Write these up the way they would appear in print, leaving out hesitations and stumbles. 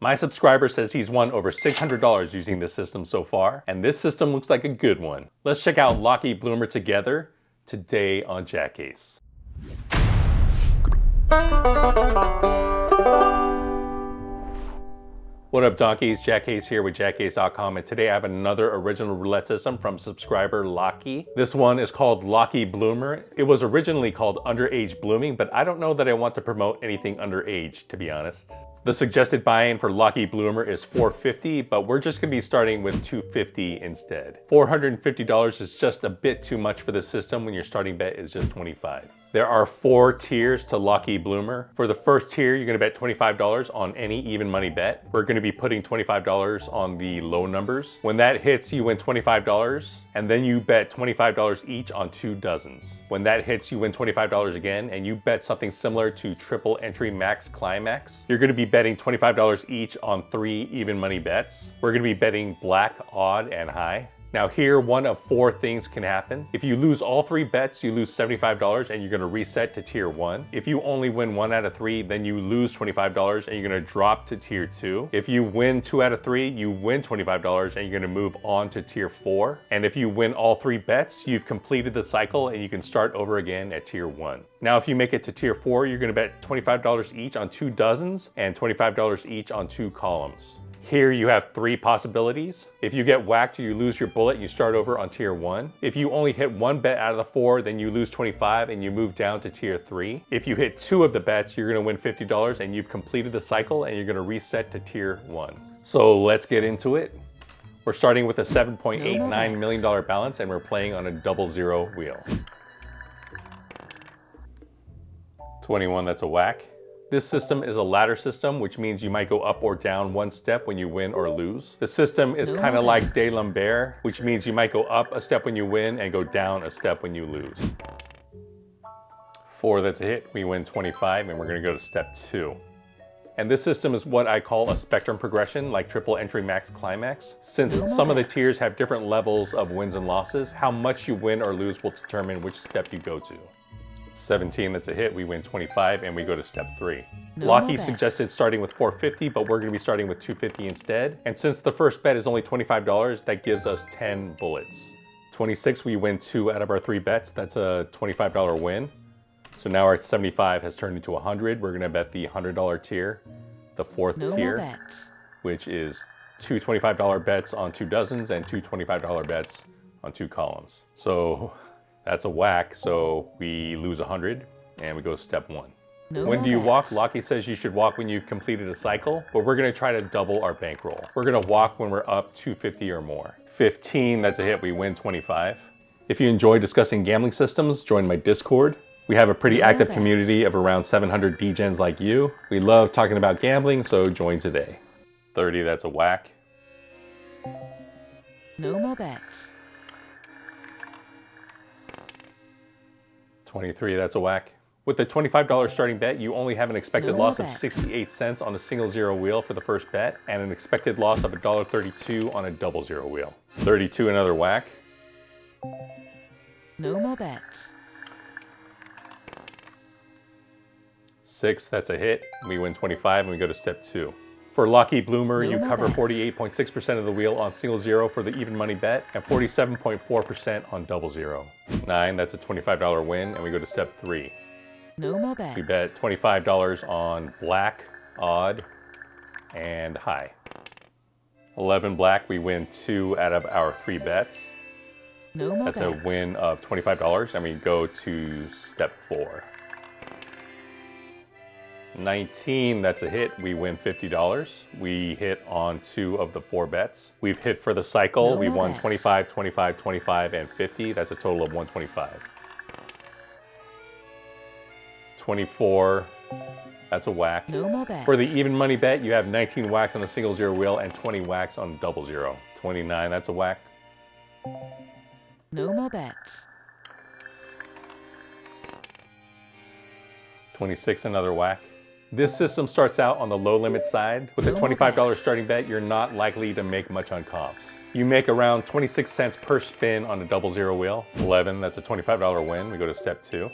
My subscriber says he's won over $600 using this system so far, and this system looks like a good one. Let's check out Lachie Bloomer together today on JackAce. What up, donkeys? JackAce here with JackAce.com, and today I have another original roulette system from subscriber Lachie. This one is called Lachie Bloomer. It was originally called Underage Blooming, but I don't know that I want to promote anything underage, to be honest. The suggested buy-in for Lachie Bloomer is $450, but we're just gonna be starting with $250 instead. $450 is just a bit too much for the system when your starting bet is just $25. There are 4 tiers to Lachie Bloomer. For the first tier, you're gonna bet $25 on any even money bet. We're gonna be putting $25 on the low numbers. When that hits, you win $25, and then you bet $25 each on 2 dozens. When that hits, you win $25 again, and you bet something similar to triple entry max climax. You're gonna be betting $25 each on 3 even money bets. We're gonna be betting black, odd, and high. Now here, one of 4 things can happen. If you lose all 3 bets, you lose $75 and you're gonna reset to tier 1. If you only win 1 out of 3, then you lose $25 and you're gonna drop to tier 2. If you win 2 out of 3, you win $25 and you're gonna move on to tier 4. And if you win all 3 bets, you've completed the cycle and you can start over again at tier 1. Now, if you make it to tier 4, you're gonna bet $25 each on 2 dozens and $25 each on 2 columns. Here you have 3 possibilities. If you get whacked or you lose your bullet, you start over on tier 1. If you only hit 1 bet out of the 4, then you lose 25 and you move down to tier 3. If you hit 2 of the bets, you're gonna win $50 and you've completed the cycle and you're gonna reset to tier 1. So let's get into it. We're starting with a $7.89 million balance and we're playing on a 00 wheel. 21, that's a whack. This system is a ladder system, which means you might go up or down 1 step when you win or lose. The system is kind of like De Lambert, which means you might go up a step when you win and go down a step when you lose. 4, that's a hit. We win 25 and we're gonna go to step 2. And this system is what I call a spectrum progression, like triple entry max climax. Since some of the tiers have different levels of wins and losses, how much you win or lose will determine which step you go to. 17, that's a hit. We win 25 and we go to step 3. Lachie suggested starting with $450, but we're gonna be starting with $250 instead. And since the first bet is only $25, that gives us 10 bullets. 26, we win 2 out of our 3 bets. That's a $25 win. So now our 75 has turned into 100. We're gonna bet the $100 tier, the 4th tier, which is 2 $25 bets on 2 dozens and 2 $25 bets on 2 columns. So that's a whack, so we lose 100 and we go to step 1. When do you walk? Lachie says you should walk when you've completed a cycle, but we're gonna try to double our bankroll. We're gonna walk when we're up 250 or more. 15, that's a hit, we win 25. If you enjoy discussing gambling systems, join my Discord. We have a pretty active community of around 700 degens like you. We love talking about gambling, so join today. 30, that's a whack. No more bets. 23, that's a whack. With the $25 starting bet, you only have an expected loss of 68 cents on a single 0 wheel for the first bet, and an expected loss of $1.32 on a 00 wheel. 32, another whack. No more bets. 6, that's a hit. We win 25 and we go to step 2. For Lachie Bloomer, you cover 48.6% of the wheel on single 0 for the even money bet and 47.4% on 00. 9, that's a $25 win, and we go to step 3. No more bets. We bet $25 on black, odd, and high. 11 black, we win 2 out of our 3 bets. No more That's a win of $25, and we go to step 4. 19, that's a hit. We win $50. We hit on 2 of the 4 bets. We've hit for the cycle. We won 25, 25, 25, and 50. That's a total of 125. 24, that's a whack. No more bets. For the even money bet, you have 19 whacks on a single 0 wheel and 20 whacks on 00. 29, that's a whack. No more bets. 26, another whack. This system starts out on the low limit side. With a $25 starting bet, you're not likely to make much on comps. You make around 26 cents per spin on a 00 wheel. 11, that's a $25 win. We go to step 2.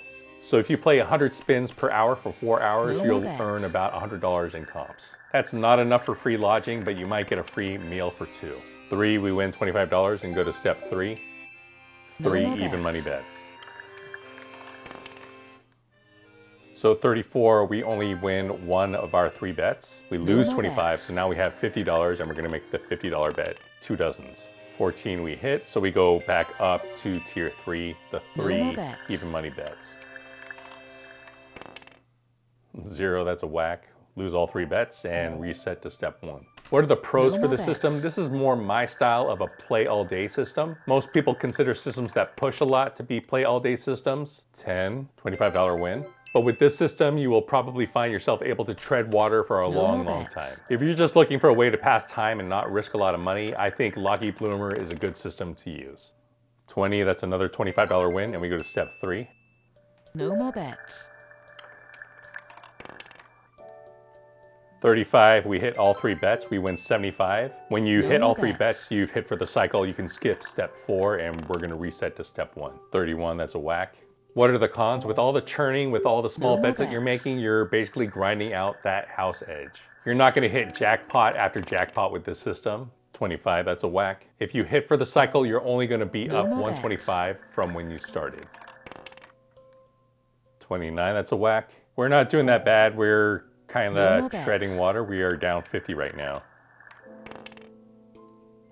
So if you play 100 spins per hour for 4 hours, No you'll bet. earn about $100 in comps. That's not enough for free lodging, but you might get a free meal for 2. 3, we win $25 and go to step 3. 3 No even bet. money bets. So 34, we only win 1 of our 3 bets. We lose No 25, so now we have $50 and we're gonna make the $50 bet 2 dozens. 14 we hit, so we go back up to tier 3, the 3 bet. even money bets. 0, that's a whack. Lose all 3 bets and reset to step 1. What are the pros No for the bet. system? This is more my style of a play all day system. Most people consider systems that push a lot to be play all day systems. 10, $25 win. But with this system, you will probably find yourself able to tread water for a No long bet. time. If you're just looking for a way to pass time and not risk a lot of money, I think Lachie Bloomer is a good system to use. 20, that's another $25 win, and we go to step 3. No more bets. 35, we hit all 3 bets, we win 75. When you No hit all more 3 bets. bets, you've hit for the cycle, you can skip step 4 and we're gonna reset to step 1. 31, that's a whack. What are the cons? With all the churning, with all the small No bets that bet. you're making, you're basically grinding out that house edge. You're not gonna hit jackpot after jackpot with this system. 25, that's a whack. If you hit for the cycle, you're only gonna be No up more 125 from when you started. 29, that's a whack. We're not doing that bad. We're kind No more of bets. treading water. We are down 50 right now.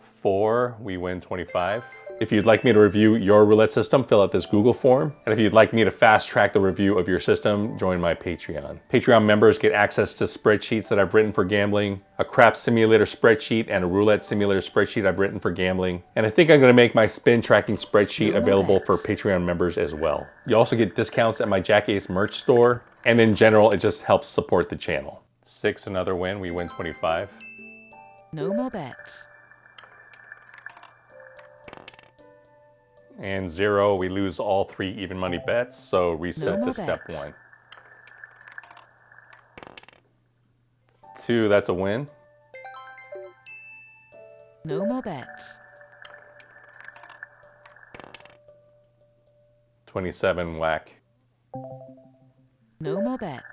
4, we win 25. If you'd like me to review your roulette system, fill out this Google form. And if you'd like me to fast track the review of your system, join my Patreon. Patreon members get access to spreadsheets that I've written for gambling, a crap simulator spreadsheet, and a roulette simulator spreadsheet I've written for gambling. And I think I'm gonna make my spin tracking spreadsheet No available bet. for Patreon members as well. You also get discounts at my JackAce merch store. And in general, it just helps support the channel. 6, another win, we win 25. No more bets. And 0, we lose all 3 even money bets, so reset No to more step bets. 1. 2, that's a win. No more bets. 27, whack. No more bets.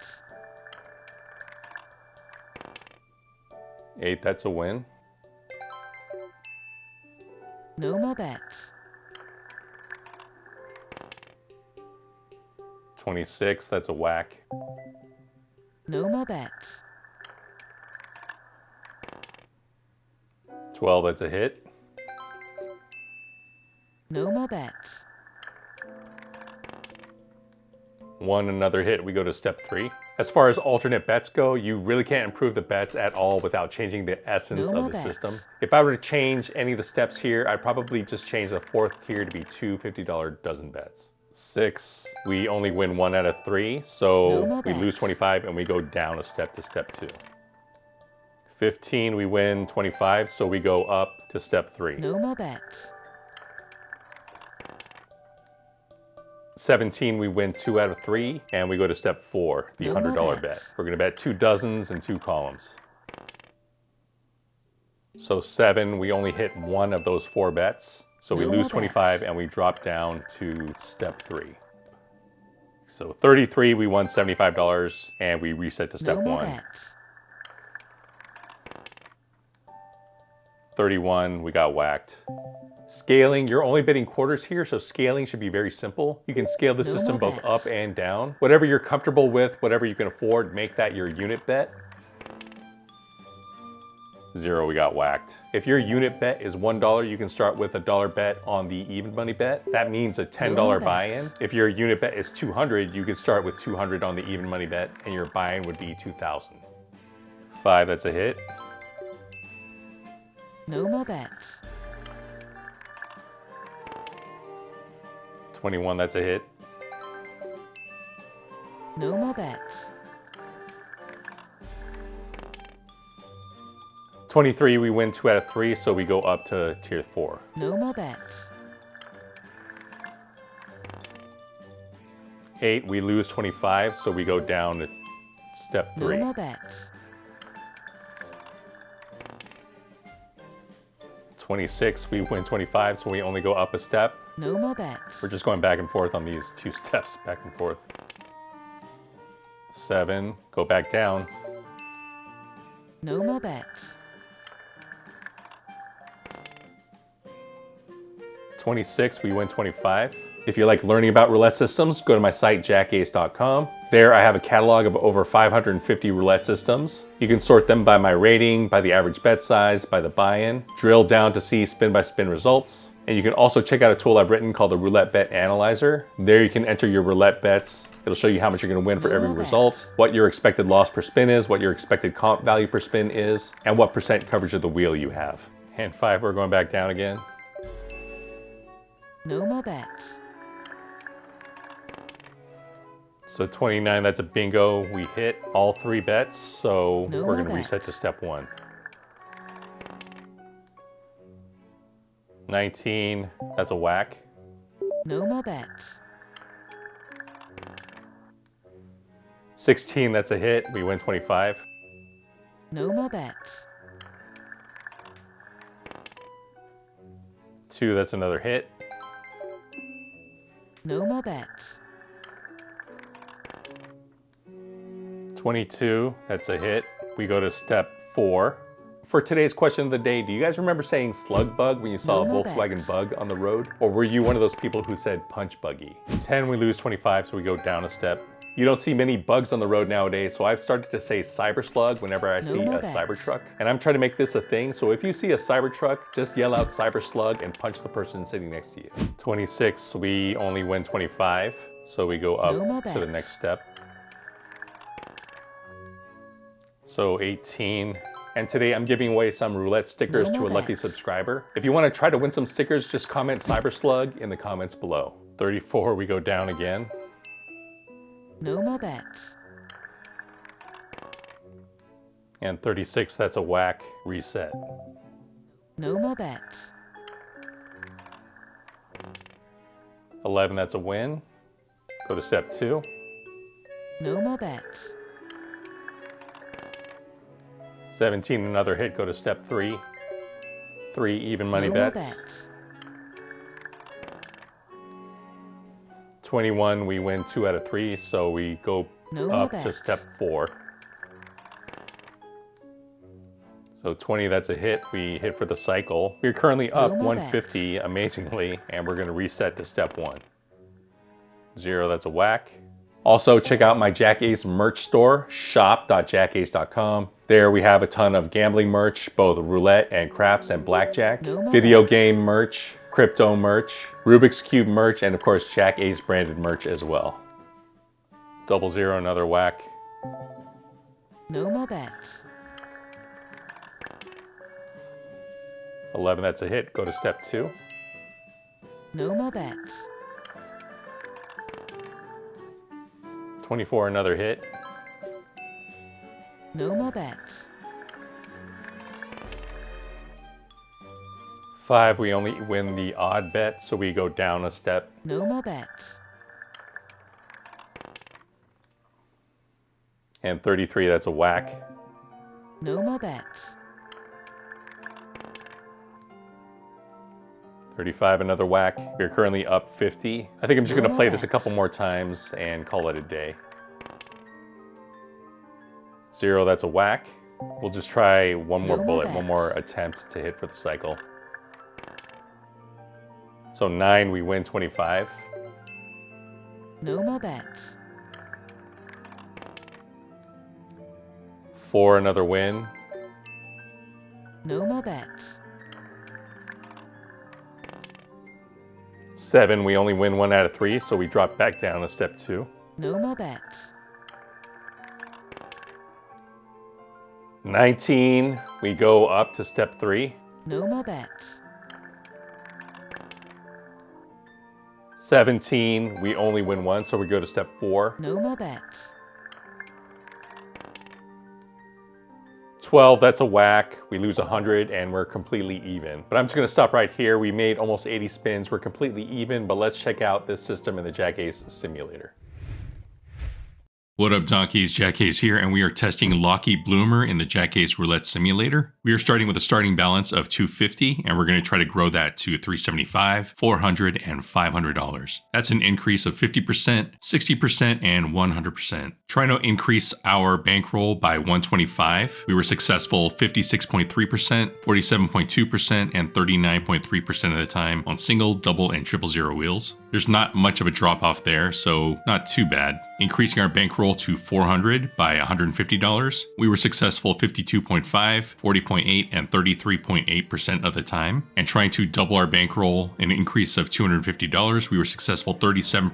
8, that's a win. No more bets. 26, that's a whack. No more bets. 12, that's a hit. No more bets. 1, another hit, we go to step 3. As far as alternate bets go, you really can't improve the bets at all without changing the essence No of more the bets. system. If I were to change any of the steps here, I'd probably just change the 4th tier to be 2 $50 dozen bets. 6, we only win 1 out of 3, No so more we bets. lose 25 and we go down a step to step 2. 15, we win 25, so we go up to step 3. No more bets. 17, we win 2 out of 3, and we go to step 4, the No more $100 bets. bet. We're gonna bet 2 dozens and 2 columns. So 7, we only hit 1 of those 4 bets. So we No lose more 25 and we drop down to step 3. So 33, we won $75 and we reset to step No more 1. bets. 31, we got whacked. Scaling, you're only bidding quarters here, so scaling should be very simple. You can scale the No system more both bets. up and down. Whatever you're comfortable with, whatever you can afford, make that your unit bet. 0, we got whacked. If your unit bet is $1, you can start with a $1 bet on the even money bet. That means a $10 No more bets. buy-in. If your unit bet is 200, you can start with 200 on the even money bet, and your buy-in would be 2,000. 5, that's a hit. No more bets. 21, that's a hit. No more bets. 23, we win 2 out of 3, so we go up to tier 4. No more bets. 8, we lose 25, so we go down to step 3. No more bets. 26, we win 25, so we only go up a step. No more bets. We're just going back and forth on these 2 steps, back and forth. 7, go back down. No more bets. 26, we win 25. If you like learning about roulette systems, go to my site, JackAce.com. There I have a catalog of over 550 roulette systems. You can sort them by my rating, by the average bet size, by the buy-in, drill down to see spin-by-spin results. And you can also check out a tool I've written called the Roulette Bet Analyzer. There you can enter your roulette bets. It'll show you how much you're gonna win for every result, what your expected loss per spin is, what your expected comp value per spin is, and what percent coverage of the wheel you have. Hand 5, we're going back down again. No more bets. So 29, that's a bingo. We hit all 3 bets, so No we're more gonna reset to step 1. 19, that's a whack. No more bets. 16, that's a hit. We win 25. No more bets. 2, that's another hit. No more bets. 22, that's a hit. We go to step 4. For today's question of the day, do you guys remember saying slug bug when you saw a No more Volkswagen Bug on the road? Or were you one of those people who said punch buggy? 10, we lose 25, so we go down a step. You don't see many bugs on the road nowadays, so I've started to say cyber slug whenever I see more a bets. cyber truck. And I'm trying to make this a thing, so if you see a cyber truck, just yell out cyber slug and punch the person sitting next to you. 26, we only win 25, so we go No more up to the bets. next step. So 18, and today I'm giving away some roulette stickers No to a more lucky bets. subscriber. If you want to try to win some stickers, just comment cyber slug in the comments below. 34, we go down again. No more bets. And 36, that's a whack, reset. No more bets. 11, that's a win. Go to step 2. No more bets. 17, another hit, go to step 3. 3 even money No more bets. bets. 21, we win 2 out of 3, so we go No more up to bets. step 4. So 20, that's a hit. We hit for the cycle. We're currently up No more 150, amazingly, and we're gonna reset to step 1. 0, that's a whack. Also, check out my JackAce merch store, shop.jackace.com. There we have a ton of gambling merch, both roulette and craps and blackjack, No more video bets. game merch, crypto merch, Rubik's Cube merch, and of course, JackAce branded merch as well. 00, another whack. No more bets. 11, that's a hit. Go to step 2. No more bets. 24, another hit. No more bets. 5, we only win the odd bet, so we go down a step. No more bets. And 33, that's a whack. No more bets. 35, another whack. We're currently up 50. I think I'm just No gonna more play this a bets. couple more times and call it a day. 0, that's a whack. We'll just try one more No more bullet, bets. one more attempt to hit for the cycle. So 9, we win 25. No more bets. 4, another win. No more bets. 7, we only win 1 out of 3, so we drop back down to step 2. No more bets. 19, we go up to step 3. No more bets. 17, we only win 1, so we go to step 4. No more bets. 12, that's a whack. We lose 100 and we're completely even. But I'm just gonna stop right here. We made almost 80 spins. We're completely even, but let's check out this system in the JackAce simulator. What up, donkeys? JackAce here, and we are testing Lachie Bloomer in the JackAce Roulette Simulator. We are starting with a starting balance of $250, and we're going to try to grow that to $375, $400, and $500. That's an increase of 50%, 60%, and 100%. Trying to increase our bankroll by 125. We were successful 56.3%, 47.2%, and 39.3% of the time on single, double, and triple zero wheels. There's not much of a drop off there, so not too bad. Increasing our bankroll to $400 by $150. We were successful 52.5, 40.8, and 33.8% of the time. And trying to double our bankroll, an increase of $250, we were successful 37%,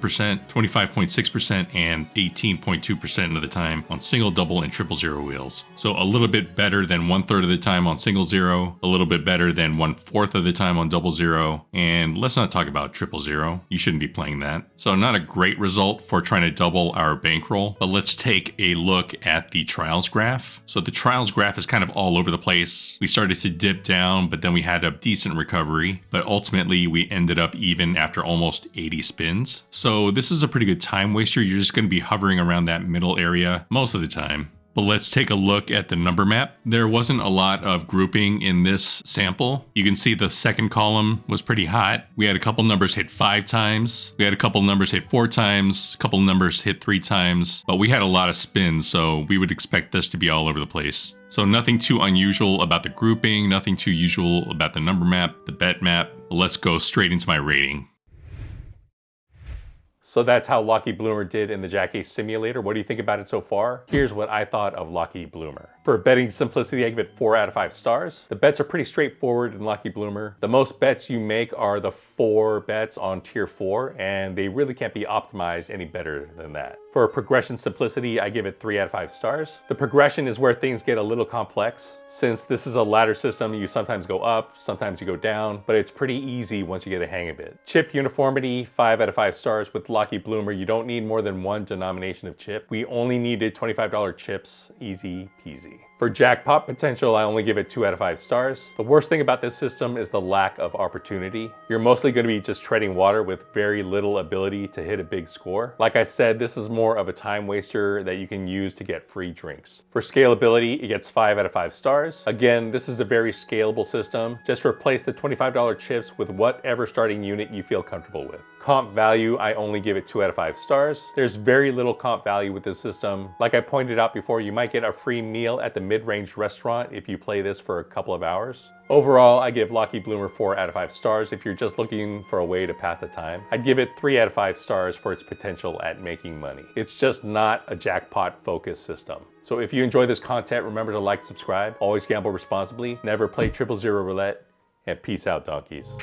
25.6%, and 18.2% of the time on single, double, and triple zero wheels. So a little bit better than 1/3 of the time on single zero, a little bit better than 1/4 of the time on double zero, and let's not talk about triple zero. You shouldn't be playing that. So not a great result for trying to double our bankroll, but let's take a look at the trials graph. So the trials graph is kind of all over the place. We started to dip down, but then we had a decent recovery, but ultimately we ended up even after almost 80 spins. So this is a pretty good time waster. You're just going to be hovering around that middle area most of the time. But let's take a look at the number map. There wasn't a lot of grouping in this sample. You can see the second column was pretty hot. We had a couple numbers hit 5 times. We had a couple numbers hit 4 times. A couple numbers hit 3 times. But we had a lot of spins, so we would expect this to be all over the place. So nothing too unusual about the grouping, nothing too usual about the number map, the bet map. But let's go straight into my rating. So that's how Lachie Bloomer did in the JackAce Simulator. What do you think about it so far? Here's what I thought of Lachie Bloomer. For betting simplicity, I give it 4 out of 5 stars. The bets are pretty straightforward in Lachie Bloomer. The most bets you make are the 4 bets on tier 4, and they really can't be optimized any better than that. For progression simplicity, I give it 3 out of 5 stars. The progression is where things get a little complex. Since this is a ladder system, you sometimes go up, sometimes you go down, but it's pretty easy once you get a hang of it. Chip uniformity, 5 out of 5 stars. With Lachie Bloomer, you don't need more than 1 denomination of chip. We only needed $25 chips, easy peasy. For jackpot potential, I only give it 2 out of 5 stars. The worst thing about this system is the lack of opportunity. You're mostly going to be just treading water with very little ability to hit a big score. Like I said, this is more of a time waster that you can use to get free drinks. For scalability, it gets 5 out of 5 stars. Again, this is a very scalable system. Just replace the $25 chips with whatever starting unit you feel comfortable with. Comp value, I only give it 2 out of 5 stars. There's very little comp value with this system. Like I pointed out before, you might get a free meal at the mid-range restaurant if you play this for a couple of hours. Overall, I give Lachie Bloomer 4 out of 5 stars if you're just looking for a way to pass the time. I'd give it 3 out of 5 stars for its potential at making money. It's just not a jackpot-focused system. So if you enjoy this content, remember to like, subscribe, always gamble responsibly, never play 000 roulette, and peace out, donkeys.